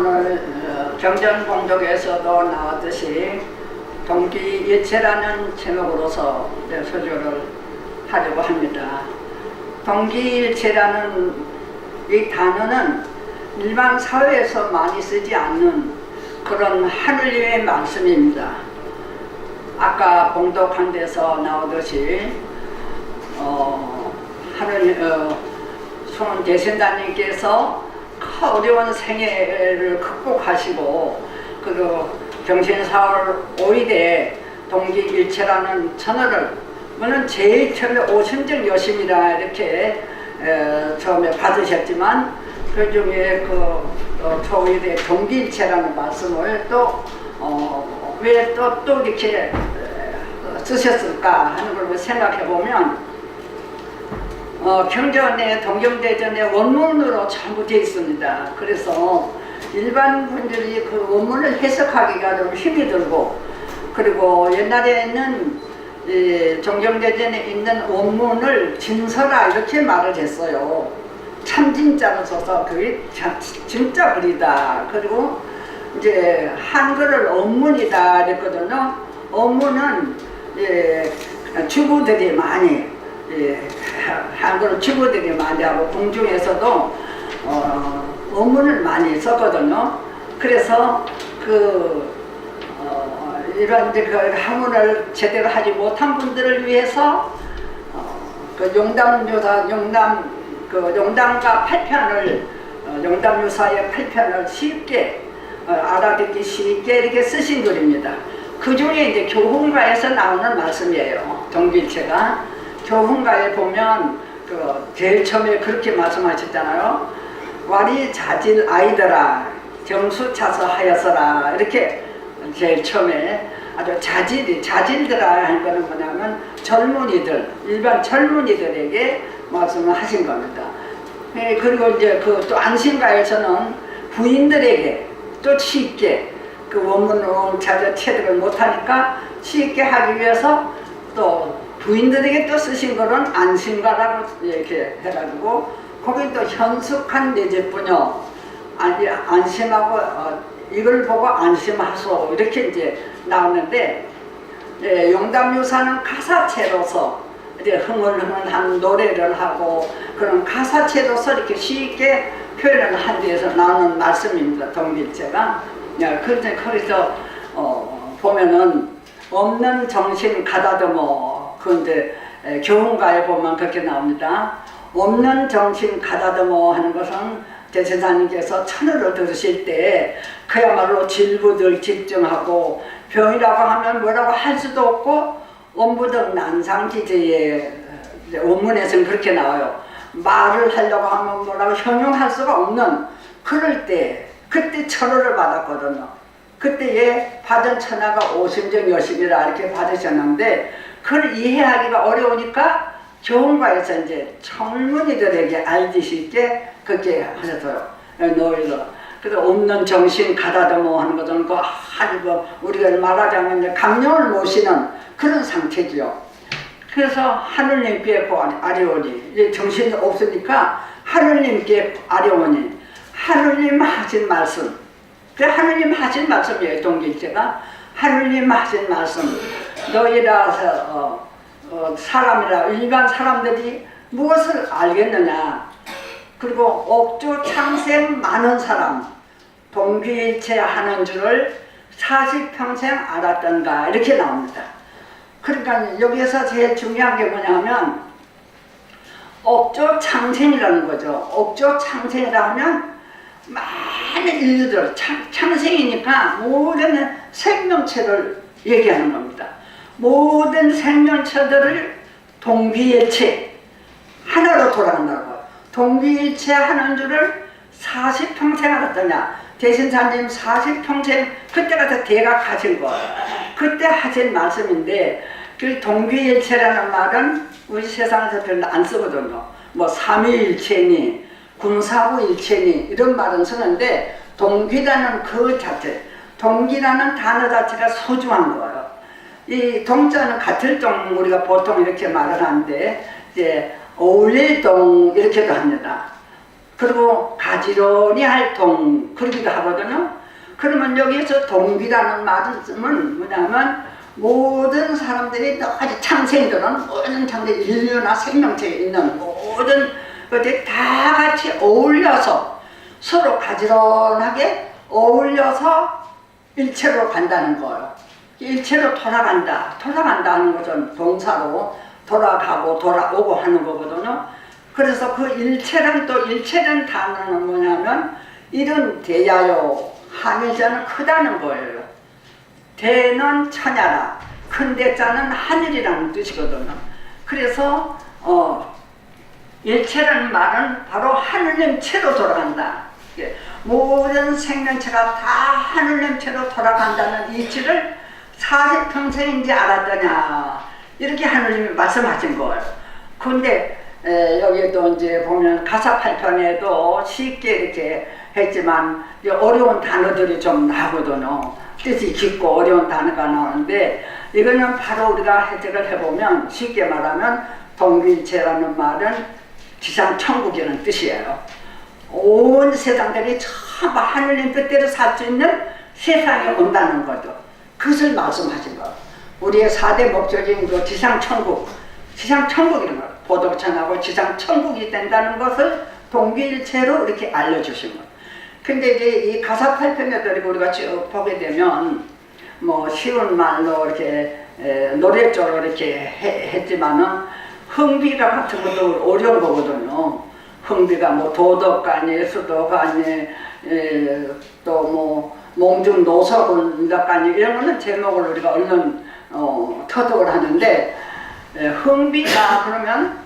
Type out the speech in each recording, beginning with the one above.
오늘 경전공독에서도 나왔듯이 동기일체라는 제목으로서 서조를 하려고 합니다. 동기일체라는 이 단어는 일반 사회에서 많이 쓰지 않는 그런 하느님의 말씀입니다. 아까 봉독한 데서 나오듯이 하느님 손 대신다님께서 어려운 생애를 극복하시고 그리고 경신사월 5일에 동기일체라는 천어를 물론 제일 처음에 오심적 여심이라 이렇게 처음에 받으셨지만 그 중에 초일에 동기일체라는 말씀을 또 왜 또 이렇게 쓰셨을까 하는 걸 생각해 보면 경전에 동경대전에 원문으로 전부 되어 있습니다. 그래서 일반 분들이 그 원문을 해석하기가 좀 힘이 들고, 그리고 옛날에는 동경대전에 있는 원문을 진서라 이렇게 말을 했어요. 참진자로 써서 그게 진짜 글이다. 그리고 이제 한글을 원문이다 그랬거든요. 원문은 주부들이 많이 한글을 주부들이 많이 하고 궁중에서도 원문을 많이 썼거든요. 그래서 이런 이제 그 학문을 제대로 하지 못한 분들을 위해서 용담과 8편을 용담유사의 8편을 쉽게 알아듣기 쉽게 이렇게 쓰신 글입니다. 그 중에 이제 교훈가에서 나오는 말씀이에요. 동기일체가 교훈가에 보면 제일 처음에 그렇게 말씀하셨잖아요. 와리 자질 아이들아 정수차서 하여서라 이렇게 제일 처음에 아주 자질들아 하는 거는 뭐냐면 젊은이들 일반 젊은이들에게 말씀을 하신 겁니다. 그리고 이제 또 안심가에서는 부인들에게 또 쉽게 그 원문을 자주 체득을 못하니까 쉽게 하기 위해서 또 부인들에게 또 쓰신 거는 안심가라고 이렇게 해가지고 거기 또 현숙한 내재뿐요 안심하고 이걸 보고 안심하소 이렇게 이제 나오는데 용담유사는 가사체로서 이제 흥얼흥얼한 노래를 하고 그런 가사체로서 이렇게 쉽게 표현을 한 데에서 나오는 말씀입니다. 동기일체가. 그런데 거기서 보면은 없는 정신 가다듬어 그런데 교훈가에 보면 그렇게 나옵니다. 없는 정신 가다듬어 하는 것은 대제사님께서 천어를 들으실 때 그야말로 질부들 집중하고 병이라고 하면 뭐라고 할 수도 없고 원부등 난상기제의 원문에서는 그렇게 나와요. 말을 하려고 하면 뭐라고 형용할 수가 없는 그럴 때 그때 천어를 받았거든요. 그때에 받은 천하가 오심정 여심이라 이렇게 받으셨는데 그걸 이해하기가 어려우니까 교훈가에서 이제 젊은이들에게 알듯이 있게 그렇게 하셨어요. 노일로. 그래서 없는 정신 가다듬어 하는 것은 우리가 말하자면 감명을 모시는 그런 상태죠. 그래서 하느님께 아뢰오니 정신이 없으니까 하느님께 아뢰오니 하느님 하신 말씀 하느님 하신 말씀이에요. 동기일체가 하느님 하신 말씀 너희라서 사람이라 일반 사람들이 무엇을 알겠느냐 그리고 옥주 창생 많은 사람 동기일체 하는 줄을 40평생 알았던가 이렇게 나옵니다. 그러니까 여기에서 제일 중요한 게 뭐냐면 옥조 창생이라는 거죠. 옥조 창생이라 하면 많은 인류들 창생이니까 모든 생명체를 얘기하는 겁니다. 모든 생명체들을 동기일체 하나로 돌아간다고. 동기일체 하는 줄을 40평생 알았더냐. 대신사님 40평생 그때 가서 대각하신 거 그때 하신 말씀인데 그 동기일체라는 말은 우리 세상에서 별로 안 쓰거든요. 뭐 삼위일체니 군사부일체니 이런 말은 쓰는데 동기라는 그 자체 동기라는 단어 자체가 소중한 거예요. 이 동자는 같을 동 우리가 보통 이렇게 말을 하는데 이제 어울릴 동 이렇게도 합니다. 그리고 가지런히 활동 그러기도 하거든요. 그러면 여기에서 동기라는 말은 뭐냐면 모든 사람들이 아주 창생들은 모든 창생 인류나 생명체에 있는 모든 것들이 다 같이 어울려서 서로 가지런하게 어울려서 일체로 간다는 거예요. 일체로 돌아간다. 돌아간다 하는 것은 동사로 돌아가고 돌아오고 하는 거거든요. 그래서 그 일체란 또 일체란 단어는 뭐냐면 이른 대야요. 하늘자는 크다는 거예요. 대는 천야라. 큰 대자는 하늘이라는 뜻이거든요. 그래서 일체라는 말은 바로 하늘님 채로 돌아간다. 모든 생명체가 다 하늘님 채로 돌아간다는 이치를 40평생인지 알았더냐 이렇게 하느님이 말씀하신 거예요. 근데 여기도 이제 보면 가사 8편에도 쉽게 이렇게 했지만 어려운 단어들이 좀 나오거든요. 뜻이 깊고 어려운 단어가 나오는데 이거는 바로 우리가 해석을 해보면 쉽게 말하면 동일체라는 말은 지상천국이라는 뜻이에요. 온 세상들이 전부 하늘님 뜻대로 살 수 있는 세상에 온다는 거죠. 그것을 말씀하신 거예요. 우리의 4대 목적인 그 지상천국, 지상천국이라는 거예요. 보도천하고 지상천국이 된다는 것을 동기일체로 이렇게 알려주신 거예요. 근데 이제 이 가사 8편에도 우리가 쭉 보게 되면 뭐 쉬운 말로 이렇게 노래조로 이렇게 했지만은 흥비가 같은 것도 어려운 거거든요. 흥비가 뭐 도덕가니 수도가니 또 뭐 몽중 노석은가니 이런 거는 제목을 우리가 얼른 터득을 하는데 흥비가 그러면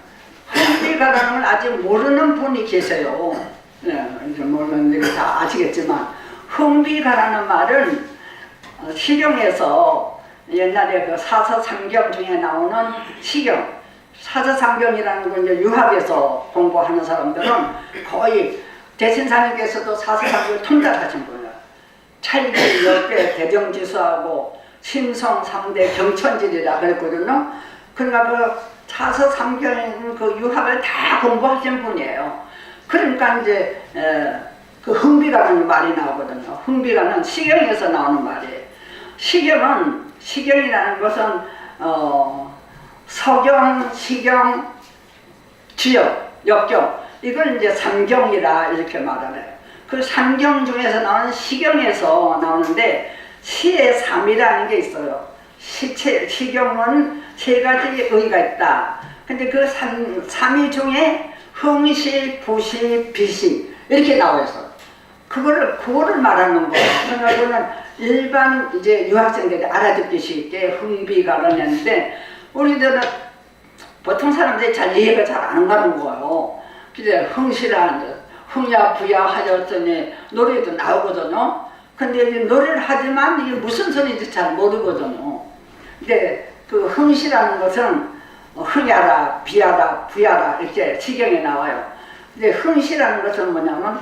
흥비가라는 걸 아직 모르는 분이 계세요. 이제 모르는 분들이 다 아시겠지만 흥비가라는 말은 시경에서 옛날에 그 사서삼경 중에 나오는 시경 사서삼경이라는 건 이제 유학에서 공부하는 사람들은 거의 대신사님께서도 사서삼경을 통달하신 거예요. 찰기 10배 대정지수하고 심성 3대 경천질이라 그랬거든요. 그러니까 그 사서삼경 그 유학을 다 공부하신 분이에요. 그러니까 이제 그 흥비라는 말이 나오거든요. 흥비라는 시경에서 나오는 말이에요. 시경이라는 것은 서경, 시경, 지역, 역경 이걸 이제 삼경이라 이렇게 말을 해요. 그 삼경 중에서 나오는 시경에서 나오는데 시의 삼이라는 게 있어요. 시경은 세 가지 의가 있다. 근데 그 삼위 중에 흥시, 부시, 비시 이렇게 나와 있어. 그거를 말하는 거예요. 그러니까 일반 이제 유학생들이 알아듣기 쉽게 흥비가를 했는데 우리들은 보통 사람들이 잘 이해가 잘 안 가는 거예요. 근데 흥시라 흥야 부야 하였더니 노래도 나오거든요. 근데 이제 노래를 하지만 이게 무슨 소리인지 잘 모르거든요. 근데 그 흥시라는 것은 흥야라, 비야라, 부야라 이렇게 시경에 나와요. 근데 흥시라는 것은 뭐냐면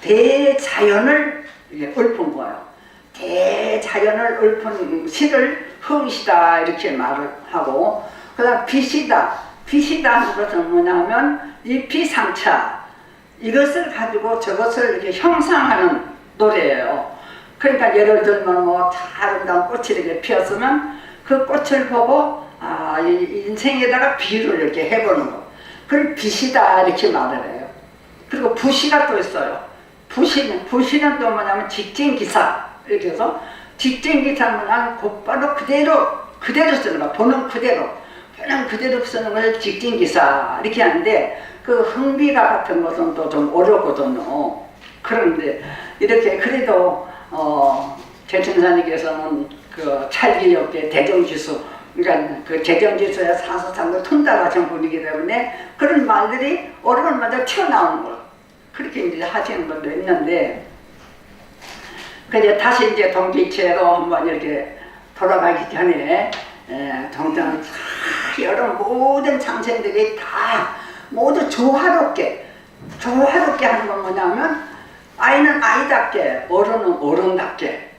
대자연을 읊은 거예요. 대자연을 읊은 시를 흥시다 이렇게 말을 하고, 그 다음 비시다. 비시다 하는 것은 뭐냐면 이피상차 이것을 가지고 저것을 이렇게 형상하는 노래예요. 그러니까 예를 들면 뭐 아름다운 꽃이 이렇게 피었으면 그 꽃을 보고 이 인생에다가 비유를 이렇게 해보는 거. 그걸 비시다 이렇게 말을 해요. 그리고 부시가 또 있어요. 부시는 또 뭐냐면 직진기사 이렇게 해서 직진기사는 뭐냐면 곧바로 그대로 쓰는 거. 보는 그대로 쓰는 걸 직진기사 이렇게 하는데 그 흥비가 같은 것은 또 좀 어렵거든요. 그런데 이렇게 그래도 대천사님께서는 그 찰기롭게 대정지수 그러니까 그 대정지수의 사서상을 통달하신 분이기 때문에 그런 말들이 어려울마다 튀어나오는 거 그렇게 이제 하시는 분도 있는데, 근데 다시 이제 동기체로 한번 이렇게 돌아가기 전에 동전 여러 모든 장생들이 다 모두 조화롭게 하는 건 뭐냐면 아이는 아이답게, 어른은 어른답게,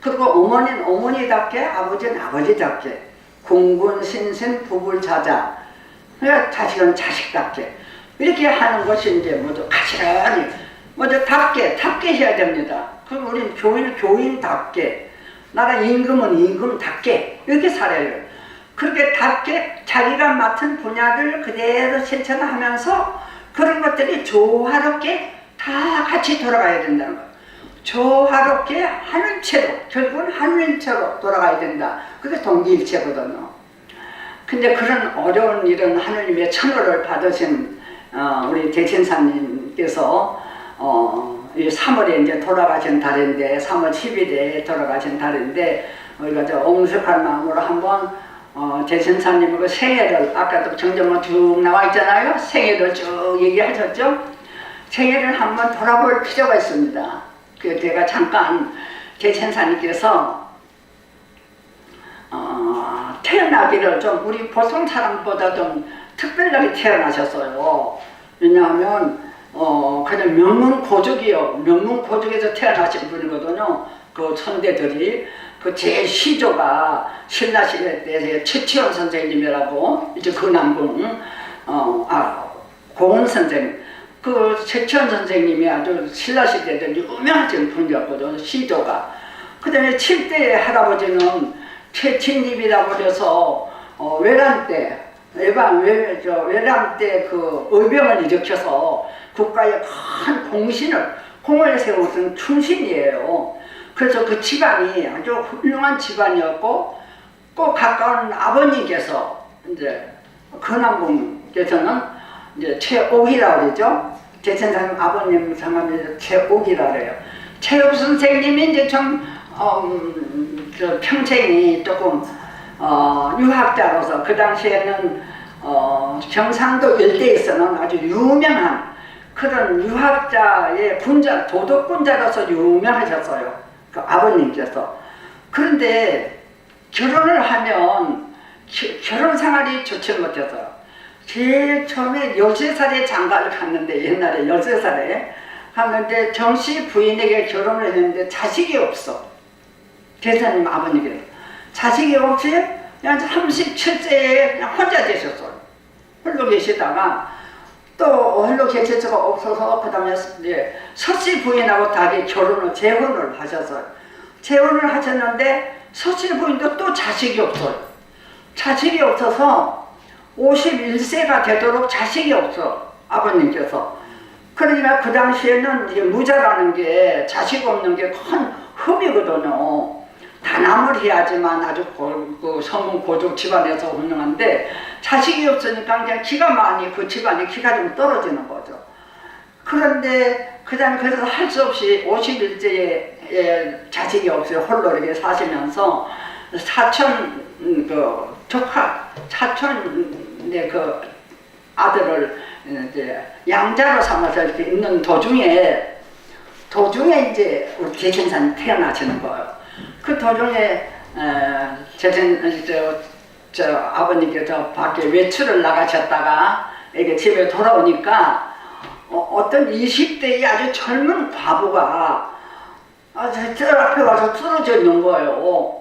그리고 어머니는 어머니답게, 아버지는 아버지답게, 공군 신신 부불자자, 자식은 자식답게 이렇게 하는 것이 이제 모두 가시런히 먼저 답게 해야 됩니다. 그럼 우리는 교인답게, 나라 임금은 임금답게 이렇게 살아요. 그렇게 답게 자기가 맡은 분야를 그대로 실천하면서 그런 것들이 조화롭게 다 같이 돌아가야 된다는 거예요. 조화롭게 하늘체로, 결국은 하늘체로 돌아가야 된다. 그게 동기일체거든요. 근데 그런 어려운 일은 하느님의 천호를 받으신 우리 대천사님께서 3월에 이제 돌아가신 달인데, 3월 10일에 돌아가신 달인데, 우리가 저 옹숙한 마음으로 한번 대천사님의 그 생애를, 아까도 정정은 쭉 나와 있잖아요. 생애를 쭉 얘기하셨죠. 생애를 한번 돌아볼 필요가 있습니다. 그 제가 잠깐 대천사님께서 태어나기를 좀 우리 보통 사람보다 좀 특별하게 태어나셨어요. 왜냐하면 그냥 명문고족이요. 명문고족에서 태어나신 분이거든요. 그 선대들이 그 제 시조가 신라시대 때 최치원 선생님이라고 이제 근암군 고은 선생님, 그 최치원 선생님이 아주 신라시대 때 유명하신 분이었거든요. 시조가. 그 다음에 7대 할아버지는 최친님이라고 해서 외란 때 그 의병을 일으켜서 국가에 큰 공을 세우신 충신이에요. 그래서 그 집안이 아주 훌륭한 집안이었고, 꼭 가까운 아버님께서 이제 근암궁께서는 이제 최옥이라고 그러죠. 대천사님 아버님 성함이 최옥이라고 그래요. 최옥 선생님이 이제 좀 평생이 조금 유학자로서 그 당시에는 경상도 일대에서는 아주 유명한 그런 유학자의 군자, 도덕군자로서 유명하셨어요. 그 아버님께서. 그런데 결혼을 하면 결혼 생활이 좋지 못해서 제일 처음에 13살에 장가를 갔는데, 옛날에 13살에 갔는데 정씨 부인에게 결혼을 했는데 자식이 없어. 대사님 아버님께서 자식이 없이 그냥 37세에 그냥 혼자 계셨어요. 홀로 계시다가 또 홀로 계실 수가 없어서 그 다음에 이제 서씨 부인하고 다시 재혼을 하셨어요. 재혼을 하셨는데 서씨 부인도 또 자식이 없어요. 자식이 없어서 51세가 되도록 자식이 없어, 아버님께서. 그러니까 그 당시에는 이제 무자라는 게, 자식 없는 게 큰 흠이거든요. 단함을 해야지만 아주 그 성문 고족 집안에서 훌륭한데, 자식이 없으니까 그냥 그 집안이 기가 좀 떨어지는 거죠. 그런데 그 다음에 그래서 할 수 없이 51세에 자식이 없어요. 홀로 이렇게 사시면서 사촌의 그 아들을 이제 양자로 삼아서 이렇게 있는 도중에 이제 우리 대천사님 태어나시는 거예요. 그 도중에 저 아버님께서 밖에 외출을 나가셨다가 이렇게 집에 돌아오니까 어떤 20대의 아주 젊은 과부가 저 앞에 와서 쓰러져 있는 거예요.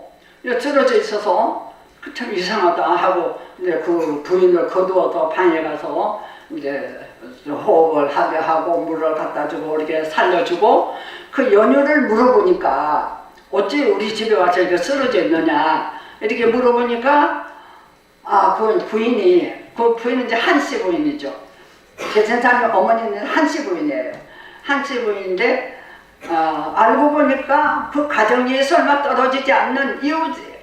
쓰러져 있어서 참 이상하다 하고 이제 그 부인을 거두어서 방에 가서 이제 호흡을 하게 하고 물을 갖다 주고 이렇게 살려주고, 그 연유를 물어보니까 어찌 우리 집에 와서 이렇게 쓰러져 있느냐 이렇게 물어보니까 그 부인은 이제 한씨 부인이죠. 대천사님 어머니는 한씨 부인이에요. 한씨 부인인데 알고 보니까 그 가정에서 얼마 떨어지지 않는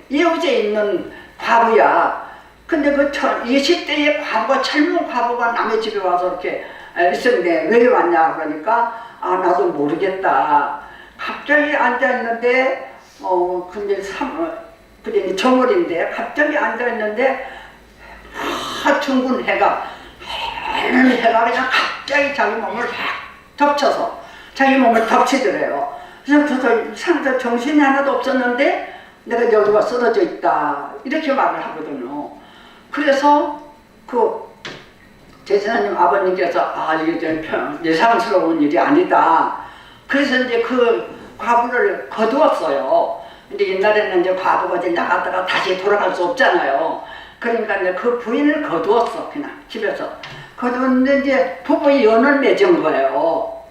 이웃에 있는 과부야. 근데 그 20대의 과부가, 젊은 과부가 남의 집에 와서 이렇게 있었는데 왜 왔냐 그러니까 나도 모르겠다. 갑자기 앉아있는데 근데 정월인데 갑자기 앉아있는데 중군 해가 그냥 갑자기 자기 몸을 덮쳐서 자기 몸을 덮치더래요. 그래서 상자 정신이 하나도 없었는데 내가 여기 와 쓰러져 있다 이렇게 말을 하거든요. 그래서 그 대천사님 아버님께서 이게 좀 예상스러운 일이 아니다. 그래서 이제 그 과부를 거두었어요. 근데 옛날에는 이제 과부가 이제 나갔다가 다시 돌아갈 수 없잖아요. 그러니까 이제 그 부인을 거두었어. 그냥 집에서 거두었는데 이제 부부의 연을 맺은 거예요.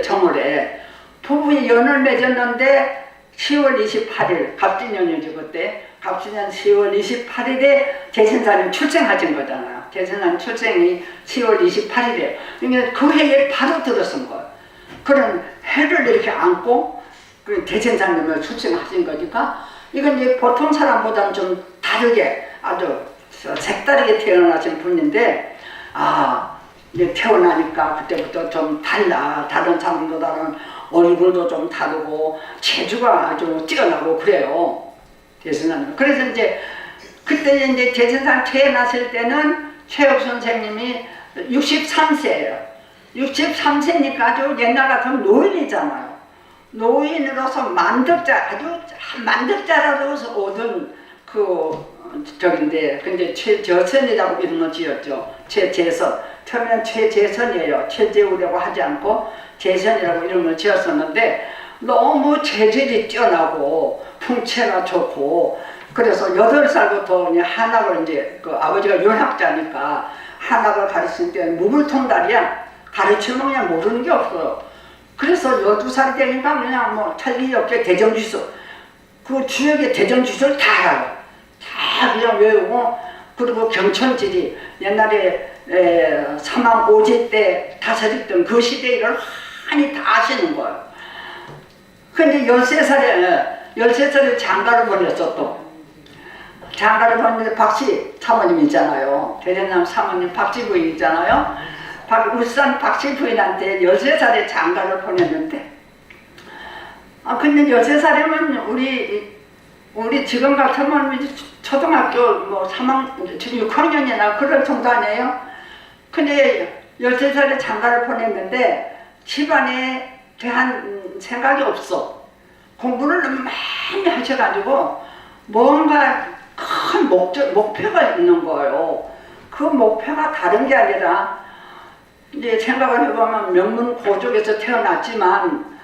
정월에 부부이 연을 맺었는데 10월 28일 갑진년이죠. 그때 갑진년 10월 28일에 대신사님 출생하신 거잖아요. 대신사님 출생이 10월 28일이에요. 그러니까 그 해에 바로 들어선 거예요. 그런 해를 이렇게 안고 그 대신사님을 출생하신 거니까 이건 이제 보통 사람보다는 좀 다르게 아주 색다르게 태어나신 분인데 이제 태어나니까 그때부터 좀 달라. 다른 사람보다는 얼굴도 좀 다르고 체주가 아주 뛰어나고 그래요. 대신사님. 그래서 이제 그때 이제 대신사님 태어났을 때는 최욱 선생님이 63세예요. 63세니까 아주 옛날 같으면 노인이잖아요. 노인으로서 만덕자, 아주 만덕자라고 얻은 저긴데, 근데 최저선이라고 이런 거 지었죠. 최재선. 처음에는 최재선이에요. 최재우라고 하지 않고 재선이라고 이런 걸 지었었는데, 너무 재질이 뛰어나고, 풍채가 좋고, 그래서 8살부터 이제 한학을 이제, 아버지가 윤학자니까, 한학을 가르칠 때 무불통달이야. 가르치면 그냥 모르는 게 없어요. 그래서 12살이 되니까 그냥 뭐 천리역계 대정주술, 그 주역의 대정주술 다 알아요. 다 그냥 외우고, 그리고 경천지리, 옛날에 사망오지 때 다스렸던 그 시대 일을 많이 다 아시는 거예요. 근데 13살에 장가를 보냈어 또. 장가를 보냈는데 박씨 사모님 있잖아요. 대전남 사모님 박씨 부인 있잖아요. 울산 박씨 부인한테 13살에 장가를 보냈는데, 근데 13살이면 우리 지금 같으면 초등학교 뭐 3학, 지금 6학년이나 그럴 정도 아니에요? 근데 13살에 장가를 보냈는데 집안에 대한 생각이 없어. 공부를 너무 많이 하셔가지고 뭔가 큰 목표가 있는 거예요. 그 목표가 다른 게 아니라 이제 생각을 해보면 명문고족에서 태어났지만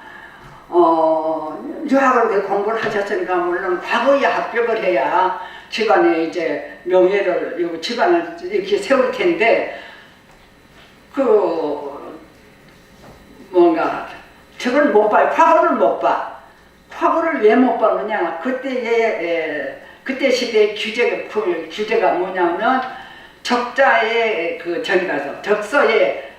유학을 공부를 하셨으니까 물론 과거에 합격을 해야 집안에 이제 명예를, 집안을 이렇게 세울 텐데, 저걸 못 봐요. 과거를 못 봐. 과거를 왜 못 봤느냐. 그때 시대의 규제가 뭐냐면, 적자의 적서에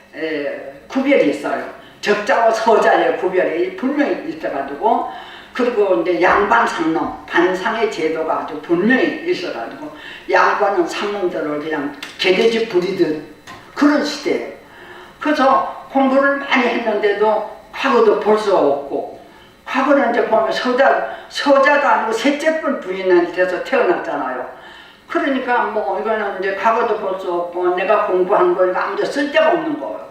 구별이 있어요. 적자와 서자의 구별이 분명히 있어가지고, 그리고 이제 양반 상놈, 반상의 제도가 아주 분명히 있어가지고, 양반은 상놈들을 그냥 개돼지 부리듯 그런 시대예요. 그래서 공부를 많이 했는데도 과거도 볼 수 없고, 과거는 이제 보면 서자도 아니고 셋째분 부인한테서 태어났잖아요. 그러니까 뭐 이거는 이제 과거도 볼 수 없고, 내가 공부한 걸 아무도 쓸데가 없는 거예요.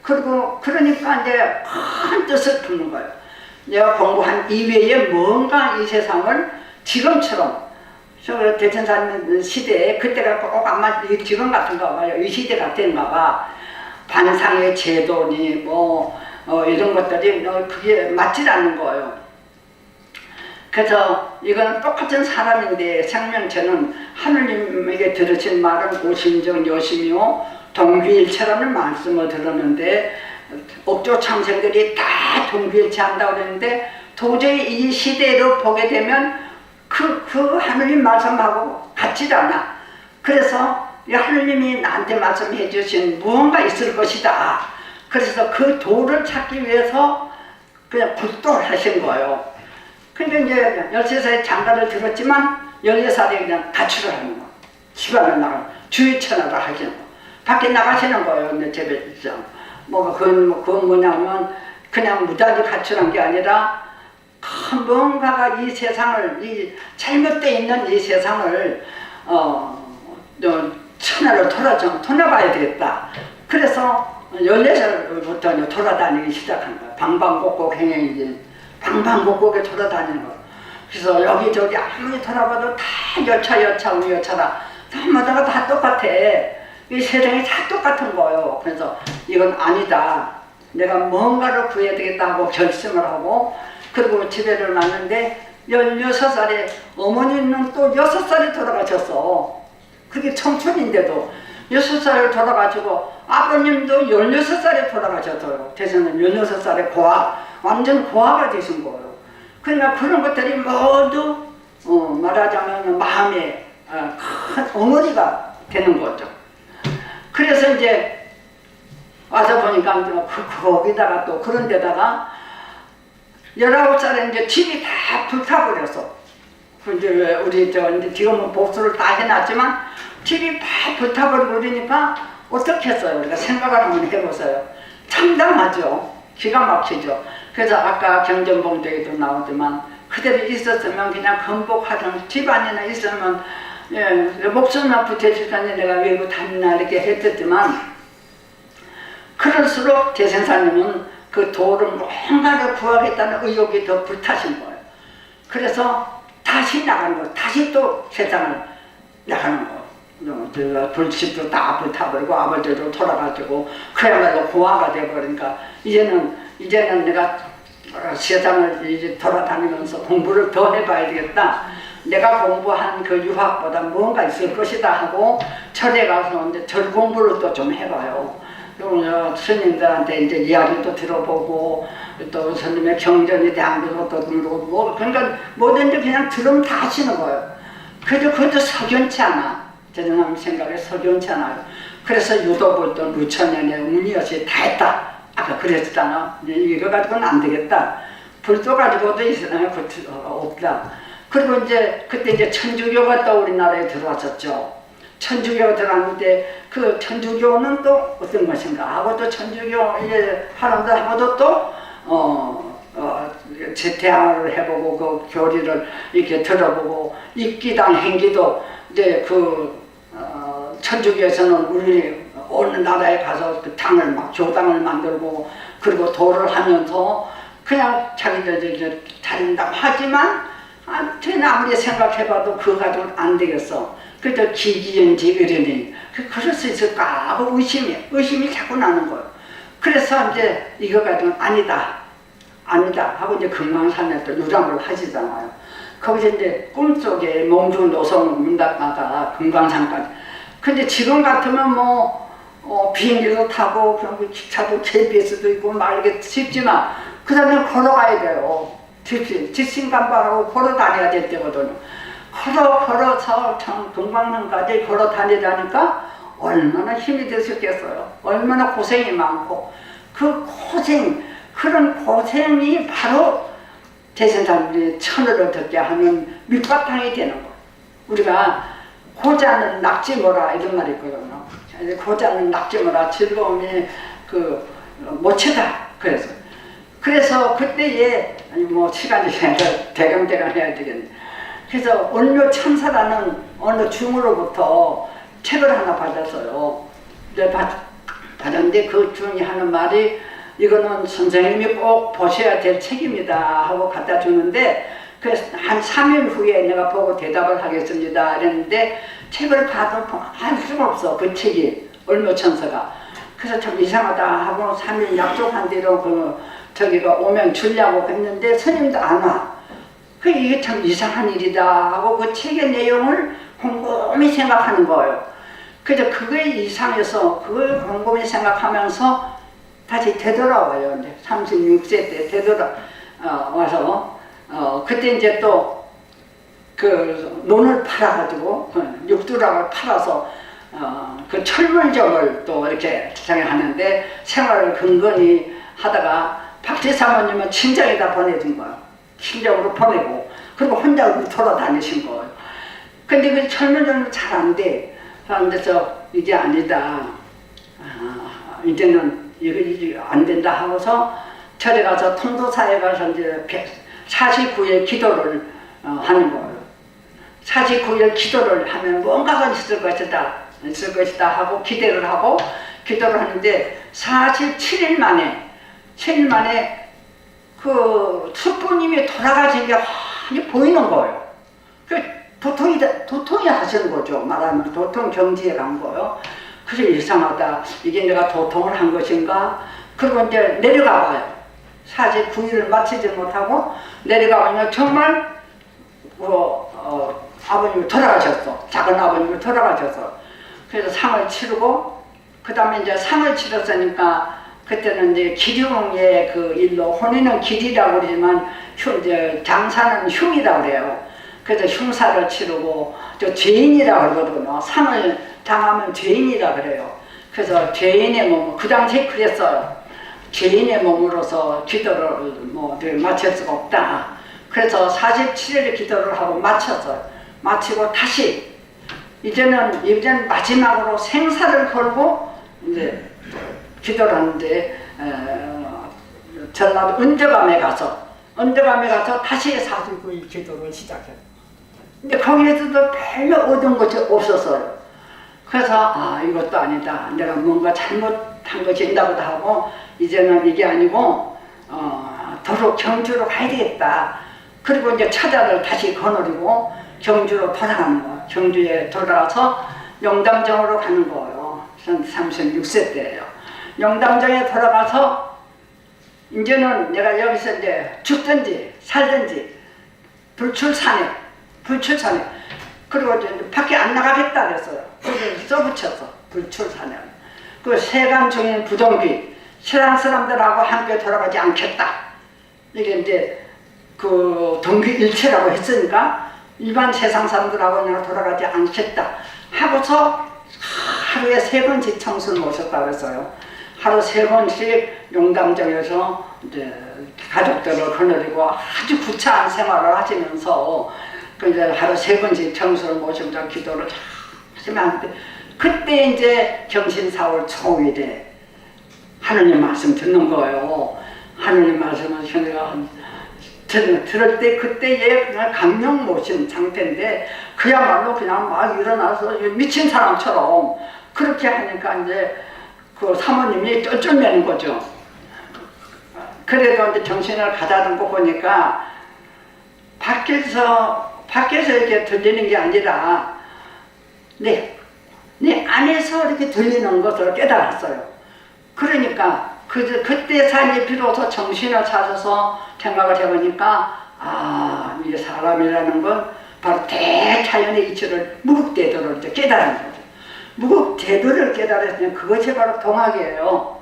그러니까 이제 큰 뜻을 품는 거예요. 내가 공부한 이외에 뭔가 이 세상을 지금처럼, 대천사님 시대에 그때가 꼭 아마 지금 같은가 봐요. 이 시대 같은가 봐. 반상의 제도니 이런 것들이 그게 맞질 않는 거예요. 그래서 이건 똑같은 사람인데, 생명체는 하느님에게 들으신 말은 오심정 여심이요 동귀일체라는 말씀을 들었는데, 옥조 창생들이 다 동귀일체한다고 그랬는데, 도저히 이 시대로 보게 되면 그 하느님 말씀하고 같지 않아. 그래서 이 하느님이 나한테 말씀해 주신 무언가 있을 것이다. 그래서 그 도를 찾기 위해서 그냥 굴도를 하신 거예요. 근데 이제 13살에 장가를 들었지만 14살에 그냥 가출을 하는 거예요. 집안을 나가, 주위 천하를 하시는 거예요. 밖에 나가시는 거예요. 근데 집에서. 그건 뭐냐면 그냥 무작위 가출한 게 아니라 뭔가가 이 세상을, 이 잘못되어 있는 이 세상을 천하를 돌아봐야 되겠다. 그래서 14살부터 돌아다니기 시작한 거예요. 방방곡곡 행행이지. 방방곡곡에 돌아다니는 거예요. 그래서 여기저기 아무리 돌아봐도 다 여차라. 다마다가 다 똑같아. 이 세상이 다 똑같은 거예요. 그래서 이건 아니다. 내가 뭔가를 구해야 되겠다 하고 결심을 하고, 그리고 집에를 왔는데 16살에 어머니는 또 6살에 돌아가셨어. 그게 청춘인데도. 6살에 돌아가시고 아버님도 16살에 돌아가셨어요. 대선은 16살에 완전 고아가 되신 거예요. 그러니까 그런 것들이 모두 말하자면 마음에 큰 엉어리가 되는 거죠. 그래서 이제 와서 보니까 거기다가 또 그런 데다가 19살에 이제 집이 다 불타버렸어. 이제 우리 이제 지금은 보수를 다 해놨지만 집이 다 불타버리고 그러니까 어떻게 했어요? 우리가 생각을 한번 해보세요. 참담하죠. 기가 막히죠. 그래서 아까 경전봉대에도 나오지만 그대로 있었으면 그냥 건복하던 집안이나 있으면 목숨만 붙여주자니 내가 외국 다니나 이렇게 했었지만 그럴수록 대생사님은 그 도를 뭔가를 구하겠다는 의욕이 더 불타신 거예요. 그래서 다시 나가는 거예요. 다시 또 세상을 나가는 거예요. 불집도 다 불타버리고 아버지도 돌아가지고 그야말로 고아가 돼버리니까 이제는 내가 세상을 이제 돌아다니면서 공부를 더 해봐야 되겠다. 내가 공부한 그 유학보다 뭔가 있을 것이다 하고 절에 가서 이제 절 공부를 또 좀 해봐요. 그리고 스님들한테 이제 이야기도 들어보고 또 스님의 경전에 대한 것도 들어보고 그러니까 뭐든지 그냥 들으면 다 하시는 거예요. 그래도 그것도 석연치 않아. 저는 생각에 석연치 않아요. 그래서 유도볼 또 루천년에 운이었이 다 했다. 아까 그랬잖아. 이거 가지고는 안 되겠다. 불도 가지고도 없다. 그리고 이제 그때 이제 천주교가 또 우리나라에 들어왔었죠. 천주교가 들어왔는데 그 천주교는 또 어떤 것인가 하고 또 천주교 사람들하고도 또 대화를 해보고 그 교리를 이렇게 들어보고 입기당 행기도 이제 천주교에서는 우리 어느 나라에 가서 그 당을 막 교당을 만들고 그리고 도를 하면서 그냥 자기들 이제 다닌다고 하지만 저는 아무리 생각해봐도 그거 가지고는 안 되겠어. 그래도 기기연지 의련이 그럴 수 있을까 하고 의심이 자꾸 나는 거예요. 그래서 이제 이거 가지고는 아니다 하고 이제 금강산에 또 유람을 하시잖아요. 거기서 이제 꿈속에 몽주 노성 문답가가 금강산까지. 근데 지금 같으면 비행기도 타고 그런 기차도 KBS도 있고 말게 쉽지만 그 다음에 걸어가야 돼요. 직신간발하고 걸어 다녀야 될 때거든요. 걸어서 참 금강산까지 걸어 다니다니까 얼마나 힘이 드셨겠어요. 얼마나 고생이 많고 그런 고생이 바로 대선사님들이 천을 듣게 하는 밑바탕이 되는 거예요. 우리가 고자는 낙지모라 이런 말이 있거든요. 고자는 낙지모라 즐거움이 모체다. 그래서 그때에 시간이 대강대강 해야 되겠네. 그래서 원료 참사라는 어느 중으로부터 책을 하나 받았어요. 받았는데 그 중이 하는 말이 이거는 선생님이 꼭 보셔야 될 책입니다 하고 갖다 주는데 그래서 한 3일 후에 내가 보고 대답을 하겠습니다 이랬는데 책을 봐도 알 수가 없어. 그 책이 얼묘천서가. 그래서 참 이상하다 하고 3일 약속한 대로 저기가 오면 주려고 했는데 스님도 안 와. 이게 참 이상한 일이다 하고 그 책의 내용을 곰곰이 생각하는 거예요. 그래서 그게 이상해서 그걸 곰곰이 생각하면서 다시 되돌아와요. 이제 36세 때 와서 그때 이제 또 그 논을 팔아가지고 육두락을 팔아서 그 철물점을 또 이렇게 하는데 생활을 근근히 하다가 박지 사모님은 친정에다 보내준 거예요. 친정으로 보내고 그리고 혼자 돌아다니신 거예요. 근데 그 철물점은 잘 안 돼. 그래서 이게 아니다. 이제는 이거 안 된다 하고서 절에 가서 통도사에 가서 이제 49일 기도를 하는 거예요. 49일 기도를 하면 뭔가가 있을 것이다 하고 기도를 하는데 47일 만에 그 숙부님이 돌아가신 게 환히 보이는 거예요. 도통이 하시는 거죠. 말하면 도통 경지에 간 거예요. 그래서 이상하다. 이게 내가 도통을 한 것인가? 그리고 이제 내려가 봐요. 49일을 마치지 못하고 내려가 보면 정말 아버님이 돌아가셨어. 작은 아버님이 돌아가셨어. 그래서 상을 치르고 그 다음에 이제 상을 치렀으니까 그때는 이제 기륭의 그 일로 혼인은 길이라고 그러지만 이제 장사는 흉이라고 그래요. 그래서 흉사를 치르고 저 죄인이라고 그러거든요. 상을 당하면 죄인이라고 그래요. 그래서 죄인의 몸, 그 당시에 그랬어요. 죄인의 몸으로서 기도를 마칠 수가 없다. 그래서 47일의 기도를 하고 마쳤어요. 마치고 다시 이제는 마지막으로 생사를 걸고 이제 기도를 하는데 전라도 은저감에 가서 다시 49일 기도를 시작해요. 근데 거기에서도 별로 얻은 것이 없었어요. 그래서 이것도 아니다. 내가 뭔가 잘못한 것이 있다고도 하고 이제는 이게 아니고 도로 경주로 가야 되겠다. 그리고 이제 처자를 다시 거느리고 경주로 돌아가는 거예요. 경주에 돌아가서 영담정으로 가는 거예요. 36세 때예요. 영담정에 돌아가서 이제는 내가 여기서 이제 죽든지 살든지 불출산해. 그리고 이제 밖에 안 나가겠다 그랬어요. 그래서 써붙였어. 불출산해. 그 세간 중인 부동귀 신랑 사람들하고 함께 돌아가지 않겠다. 이게 이제 그 동귀일체라고 했으니까 일반 세상 사람들하고 내가 돌아가지 않겠다 하고서 하루에 3번씩 청수를 모셨다고 했어요. 하루 3번씩 용담정에서 이제 가족들을 거느리고 아주 구차한 생활을 하시면서 이제 하루 3번씩 청수를 모시면서 기도를 하시면 하는데 그때 이제 경신사월 초일에 하느님 말씀 듣는 거예요. 하느님 말씀을 내가 들을 때 그때에 그냥 강령 모신 상태인데 그야말로 그냥 막 일어나서 미친 사람처럼 그렇게 하니까 이제 그 사모님이 쩔쩔매는 거죠. 그래도 이제 정신을 가다듬고 보니까 밖에서 이렇게 들리는 게 아니라 내 안에서 이렇게 들리는 것을 깨달았어요. 그러니까 그때 사이에 비로소 정신을 찾아서 생각을 해보니까 이게 사람이라는 건 바로 대자연의 이치를 무극대도를 이제 깨달은 거죠. 무극대도를 깨달았으면 그것이 바로 동학이에요.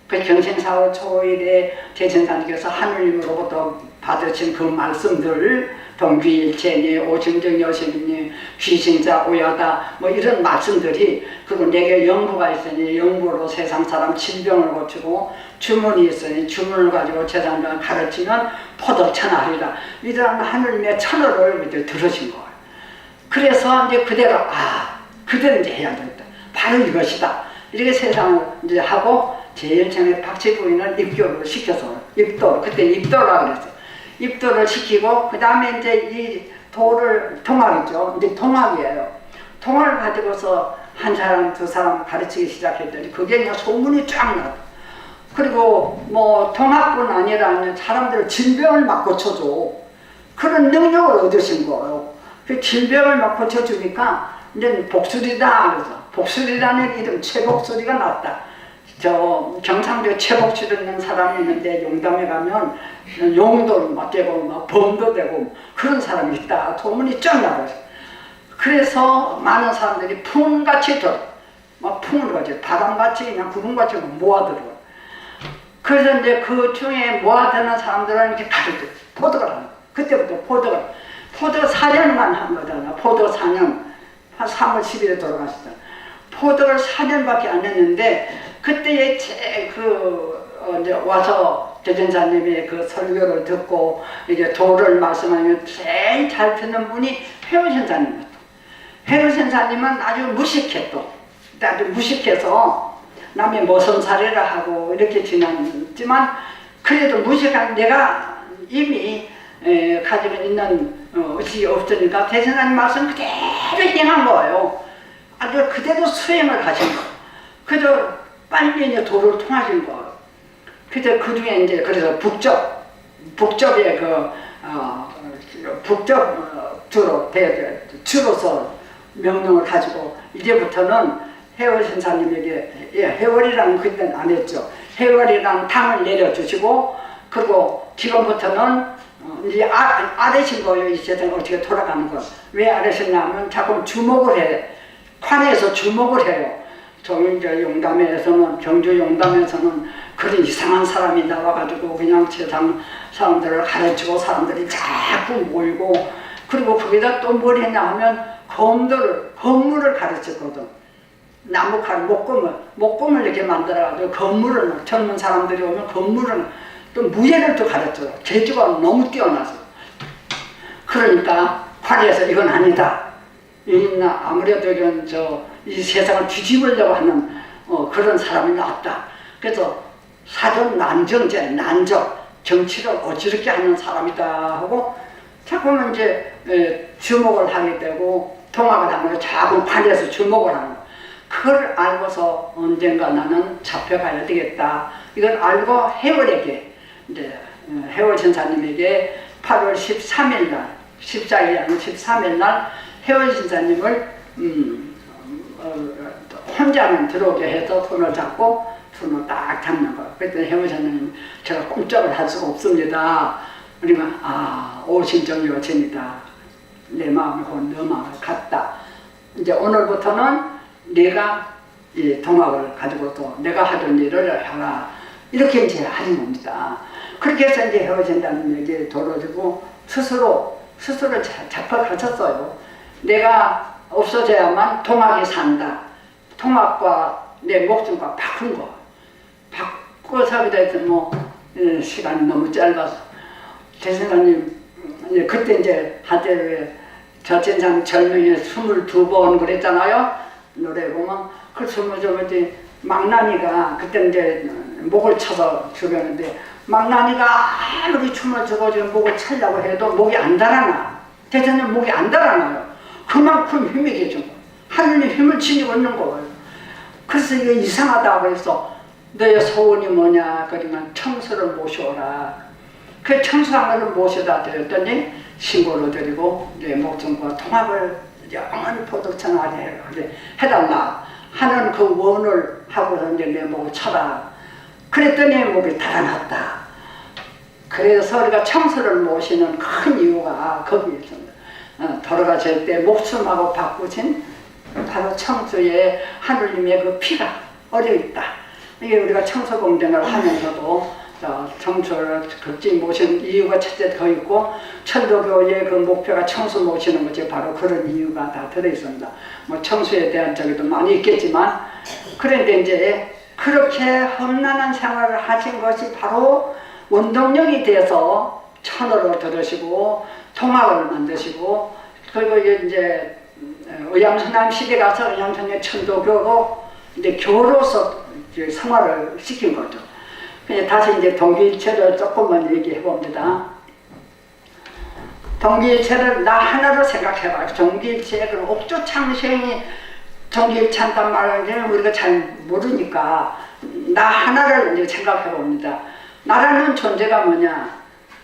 그 경신사월 초일에 대천사님께서 하느님으로부터 받으신 그 말씀들 동귀일체니 오증정 여심이니 귀신자 오야다 뭐 이런 말씀들이 그리고 내게 영부가 있으니 영부로 세상 사람 질병을 고치고 주문이 있으니 주문을 가지고 세상을 가르치면 포도천하리라 이런 하느님의 천어를 이제 들으신 거예요. 그래서 이제 그대로 이제 해야 되겠다. 바로 이것이다. 이렇게 세상을 이제 하고 제일 처음에 박씨 부인을 입교를 시켜서 그때 입도라고 그랬어요. 입도를 시키고 그 다음에 이제 이 도를 동학이죠. 이제 동학이에요. 동학을 가지고서 한 사람 두 사람 가르치기 시작했더니 그게 그냥 소문이 쫙 나고 그리고 뭐 동학뿐 아니라 사람들을 질병을 막 고쳐줘. 그런 능력을 얻으신 거예요. 그 질병을 막 고쳐주니까 이제 복술이다 그래서 복술이라는 이름 최복술이가 났다. 저 경상도에 최복술 있는 사람이 있는데 용담에 가면 용도 막 되고 막 범도 되고 그런 사람이 있다. 소문이 쫙 나고 그래서 많은 사람들이 풍같이 막 풍을 가지고 바람같이 그냥 구름같이 모아들어. 그래서 이제 그 중에 모아드는 사람들은 이렇게 가르쳐 포도가 하는 그때부터 포도 4년만 한 거잖아. 포도 4년 한 3월 10일에 돌아갔었잖아. 포도를 4년밖에 안 했는데 그때에 이제 와서 대전사님의 그 설교를 듣고 이제 도를 말씀하면 제일 잘 듣는 분이 회원선사님이었어. 회원선사님은 아주 무식해서 남의 모성사례를 하고 이렇게 지났지만 그래도 무식한 내가 이미 가지고 있는 의식이 없으니까 대전사님 말씀 그대로 행한 거예요. 아주 그대로 수행을 하신 거예요. 그래서 빨리 이제 도를 통하신 거예요. 그래서 그 중에 이제 그래서 북접의 주로서 명령을 가지고 이제부터는 해월 선사님에게 해월이랑 그때는 안 했죠. 해월이랑 당을 내려주시고 그리고 지금부터는 이제 아래신 거예요. 이 세상에 어떻게 돌아가는 거. 왜 아래셨냐면 자꾸 주목을 해. 관에서 주목을 해요. 이제 용담에서는, 경주 용담에서는 그런 이상한 사람이 나와가지고 그냥 세상 사람들을 가르치고 사람들이 자꾸 모이고, 그리고 거기다 또 뭘 했냐 하면 건물을 가르쳤거든. 나무칼, 목금을 이렇게 만들어가지고 건물을, 젊은 사람들이 오면 건물을, 또 무예를 또 가르쳐요. 재주가 너무 뛰어나서. 그러니까 관에서 이건 아니다. 아무래도 이건 이 세상을 뒤집으려고 하는 그런 사람이 나왔다. 그래서 사전 난정제, 정치를 어지럽게 하는 사람이다 하고 자꾸만 이제 주목을 하게 되고 통합을 하면 자꾸 관에서 주목을 하는 거. 그걸 알고서 언젠가 나는 잡혀가야 되겠다. 이걸 알고 해월에게, 이제 해월 신사님에게 8월 13일 날, 14일이 아니고 13일 날 해월 신사님을 혼자만 들어오게 해서 손을 잡고 손을 딱 잡는 거예요. 그랬더니 해월 신사님, 제가 꼼짝을 할 수가 없습니다. 그러니까 오신정 여친이다. 내 마음이 곧 너 마음을 같다. 이제 오늘부터는 내가 이 동학을 가지고 또 내가 하던 일을 하라. 이렇게 이제 하는 겁니다. 그렇게 해서 이제 해월신사님에게 도와주고 스스로 잡혀가셨어요. 내가 없어져야만 동학이 산다. 동학과 내 목숨과 바꾼 거. 바꿔 살기도 해서 시간이 너무 짧아서. 대신사님, 그때 이제 한때 저 진상 절명에 22번 그랬잖아요. 노래 보면 그 22번 망나니가 그때 이제 목을 쳐서 죽였는데 망나니가 아무리 춤을 추고 지금 목을 차려고 해도 목이 안 달아나. 대체는 목이 안 달아나요. 그만큼 힘이 계신 거예요. 하느님 힘을 지니고 있는 거예요. 그래서 이게 이상하다고 해서 너의 소원이 뭐냐 그러면 청소를 모셔오라. 그 청소하는 걸 모셔다 드렸더니 신고를 드리고 내 목숨과 통합을 영원히 포도천하게 해달라 하는 그 원을 하고서 이제 내 목을 쳐라. 그랬더니 목이 달아났다. 그래서 우리가 청소를 모시는 큰 이유가 거기에 있습니다. 돌아가실 때 목숨하고 바꾸신 바로 청소에 하느님의 그 피가 어려있다. 이게 우리가 청소 공정을 하면서도 청소를 극진 모시는 이유가 첫째 더 있고 천도교의 그 목표가 청소 모시는 거지. 바로 그런 이유가 다 들어있습니다. 뭐 청소에 대한 적도 많이 있겠지만 그런데 이제 그렇게 험난한 생활을 하신 것이 바로 원동력이 돼서 천어를 들으시고 통학을 만드시고 그리고 이제 의암선남 시대 가서 의암선의 천도교로 이제 교로서 이제 생활을 시킨 거죠. 다시 이제 동기일체를 조금만 얘기해 봅니다. 동기일체를 나 하나로 생각해봐요. 동기일체, 그럼 옥조창생이 동기일체한단 말을 우리가 잘 모르니까 나 하나를 이제 생각해 봅니다. 나라는 존재가 뭐냐?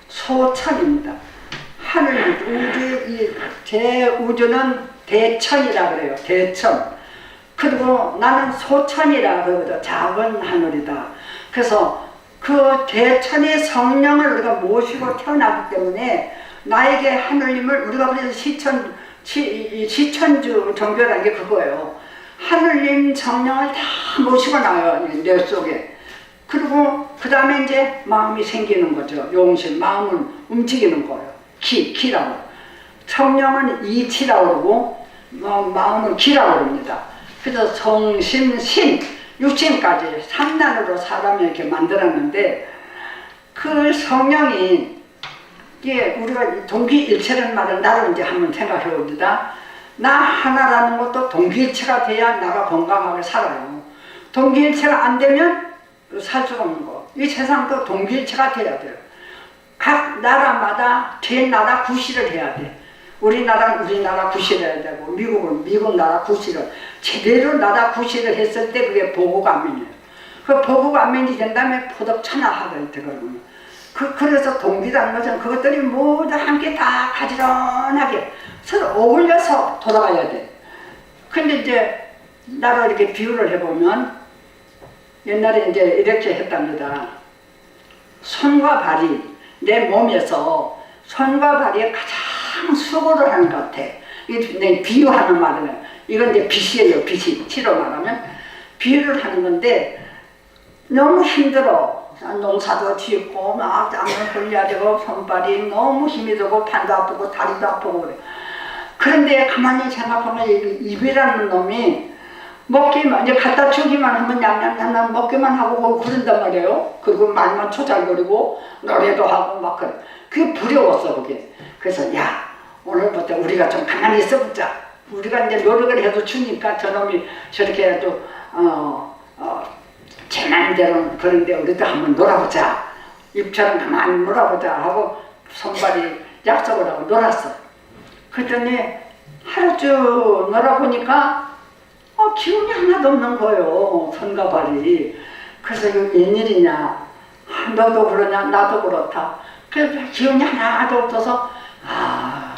소천입니다. 하늘, 우주, 제 우주는 대천이라 그래요. 대천. 그리고 나는 소천이라 그러거든. 작은 하늘이다. 그래서 그 대천의 성령을 우리가 모시고 태어나기 때문에 나에게 하느님을 우리가 그래서 시천주 종교라는 게 그거예요. 하느님 성령을 다 모시고 나요. 내 속에. 그리고 그 다음에 이제 마음이 생기는 거죠. 용신, 마음을 움직이는 거예요. 기라고. 성령은 이치라고 그러고 마음은 기라고 그럽니다. 그래서 성심, 신, 육신까지 3단으로 사람을 이렇게 만들었는데 그 성령이 이게 우리가 동기일체라는 말을 나를 이제 한번 생각해 봅니다. 나 하나라는 것도 동기일체가 돼야 나가 건강하게 살아요. 동기일체가 안 되면 살 수가 없는 거. 이 세상도 동기일체가 돼야 돼요. 각 나라마다 제 나라 구실을 해야 돼. 우리나라는 우리나라 구실을 해야 되고 미국은 미국 나라 구실을 제대로 나라 구실을 했을 때 그게 보국안민이에요. 그 보국안민이 된 다음에 포덕천하가 되거든요. 그래서 동기라는 것은 그것들이 모두 함께 다 가지런하게 서로 어울려서 돌아가야 돼. 근데 이제 나를 이렇게 비유를 해보면 옛날에 이제 이렇게 했답니다. 손과 발이 내 몸에서 손과 발이 가장 수고를 하는 것 같아. 이게 비유하는 말이에요. 이건 이제 빚이에요. 빚이 치로 말하면 비유를 하는 건데 너무 힘들어. 농사도 짓고 막 땀을 흘려야 되고 손발이 너무 힘이 들고 팔도 아프고 다리도 아프고 그래. 그런데 가만히 생각하면 입이라는 놈이 먹기만 이제 갖다 주기만 하면 냠냠냠냠 먹기만 하고 그런단 말이에요. 그리고 말만 초잘거리고 노래도 하고 막 그래. 그게 부러웠어 그게. 그래서 야 오늘부터 우리가 좀 가만히 있어보자. 우리가 이제 노력을 해도 주니까 저놈이 저렇게 해도 제 마음대로 그런데 우리도 한번 놀아보자. 입처럼 가만히 놀아보자 하고 손발이 약속을 하고 놀았어. 그랬더니 하루 쭉 놀아보니까 기운이 하나도 없는 거예요. 손과 발이. 그래서 이거 웬일이냐. 너도 그러냐 나도 그렇다. 그래서 기운이 하나도 없어서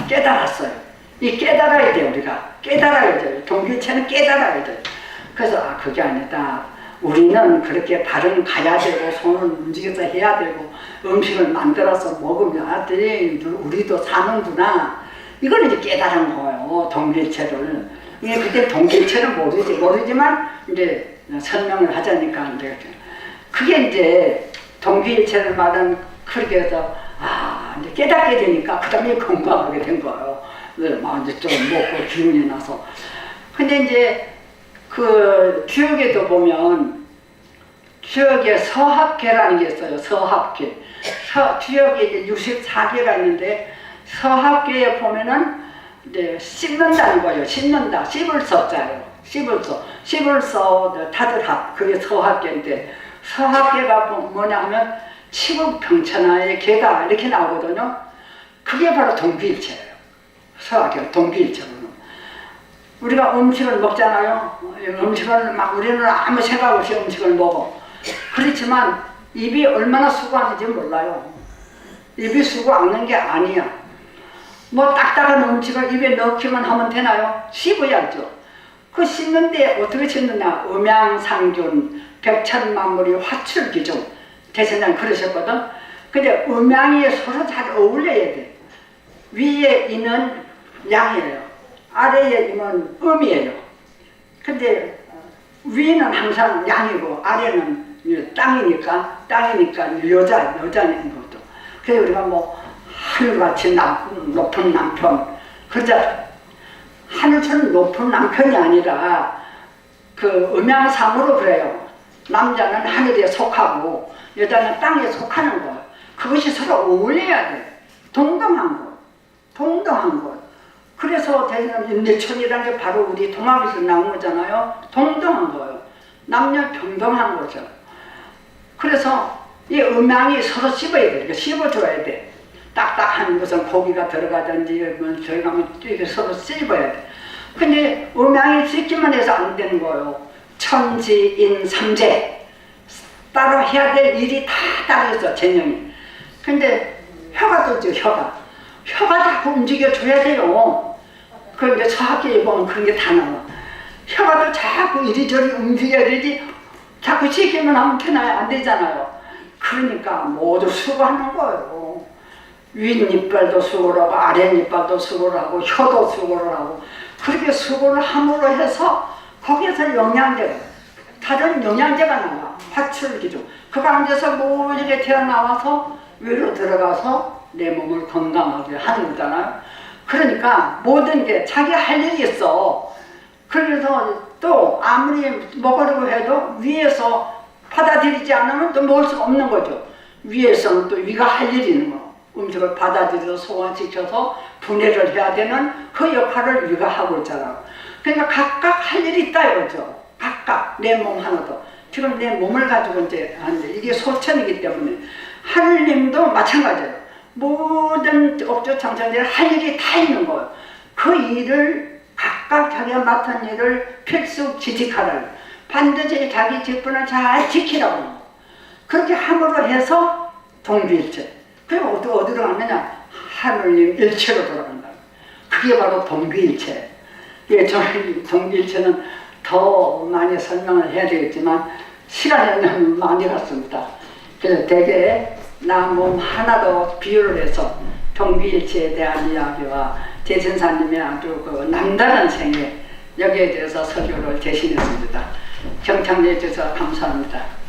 깨달았어요. 이 깨달아야 돼 우리가. 깨달아야 돼요. 동기체는 깨달아야 돼요. 그래서 그게 아니다. 우리는 그렇게 발은 가야 되고 손을 움직여서 해야 되고 음식을 만들어서 먹으면 우리도 사는구나. 이걸 이제 깨달은 거예요. 동기체를. 그때 동기체는 모르지만 이제 설명을 하자니까 이제 그게 이제 동기체를 말은 그렇게 해서 이제 깨닫게 되니까 그 다음에 건강하게 된 거예요. 막 이제 좀 먹고 기운이 나서. 근데 이제 그 주역에도 보면 주역에 서합계라는 게 있어요. 서합계. 주역에 이제 64개가 있는데 서합계에 보면은 이제 씹는다는 거예요. 씹는다. 씹을 서자예요. 씹을 서. 씹을 서 타들합. 그게 서합계인데 서합계가 뭐냐 하면 치국평천하의 계다 이렇게 나오거든요. 그게 바로 동기일체예요. 서합계 동기일체로는. 우리가 음식을 먹잖아요. 음식을 막 우리는 아무 생각 없이 음식을 먹어. 그렇지만 입이 얼마나 수고하는지 몰라요. 입이 수고 않는 게 아니야. 뭐 딱딱한 음식을 입에 넣기만 하면 되나요? 씹어야죠. 그 씹는데 어떻게 씹느냐. 음양상균, 백천만물이 화출기종. 대선장 그러셨거든. 근데 음양이 서로 잘 어울려야 돼. 위에 있는 양이에요. 아래에 있는 음이에요. 근데 위는 항상 양이고 아래는 땅이니까 여자인 것도. 그래서 우리가 뭐 하늘같이 높은 남편 그러자 하늘처럼 높은 남편이 아니라 그 음양상으로 그래요. 남자는 하늘에 속하고 여자는 땅에 속하는 것. 그것이 서로 어울려야 돼. 동등한 것. 동등한 것. 그래서 대신에 인내천이라는 게 바로 우리 동학에서 나온 거잖아요. 동등한 거예요. 남녀 평등한 거죠. 그래서 이 음양이 서로 씹어야 돼. 씹어줘야 돼. 딱딱한 무슨 고기가 들어가든지 들어가면 이렇게 서로 씹어야 돼. 근데 음양이 씹기만 해서 안 되는 거예요. 천지인 삼재 따로 해야 될 일이 다 따로 있어. 재능이. 근데 혀가 또 있죠. 혀가 자꾸 움직여줘야 돼요. 그 이제 서학계에 보면 그런 게 다 나와. 혀가 또 자꾸 이리저리 움직여야 되지. 자꾸 씹기만 하면 되나요? 안 되잖아요. 그러니까 모두 수고하는 거예요. 윗니빨도 수고를 하고 아랫니빨도 수고를 하고 혀도 수고를 하고 그렇게 수고를 함으로 해서 거기에서 영양제가 다른 영양제가 나와. 화출기죠. 그 가운데서 모르게 태어나와서 위로 들어가서 내 몸을 건강하게 하는 거잖아요. 그러니까 모든 게 자기 할 일이 있어. 그래서 또 아무리 먹으려고 해도 위에서 받아들이지 않으면 또 먹을 수가 없는 거죠. 위에서는 또 위가 할 일이 있는 거. 음식을 받아들여서 소화시켜서 분해를 해야 되는 그 역할을 위가 하고 있잖아요. 그러니까 각각 할 일이 있다 이거죠. 각각 내 몸 하나도. 지금 내 몸을 가지고 이제 하는데 이게 소천이기 때문에 하느님도 마찬가지예요. 모든 옥조창천들 할 일이 다 있는 거예요. 그 일을 각각 자기가 맡은 일을 필수지직하라고. 반드시 자기 직분을 잘 지키라고. 그렇게 함으로 해서 동기일체. 그리고 어디로 가느냐? 하느님 일체로 돌아간다. 그게 바로 동기일체. 예, 저희 동기일체는 더 많이 설명을 해야 되겠지만 시간이 너무 많이 갔습니다. 그래서 대개 나 몸 하나도 비유를 해서 동기일체에 대한 이야기와 대선사님의 아주 그 남다른 생애 여기에 대해서 서류를 제시했습니다. 경청해 주셔서 감사합니다.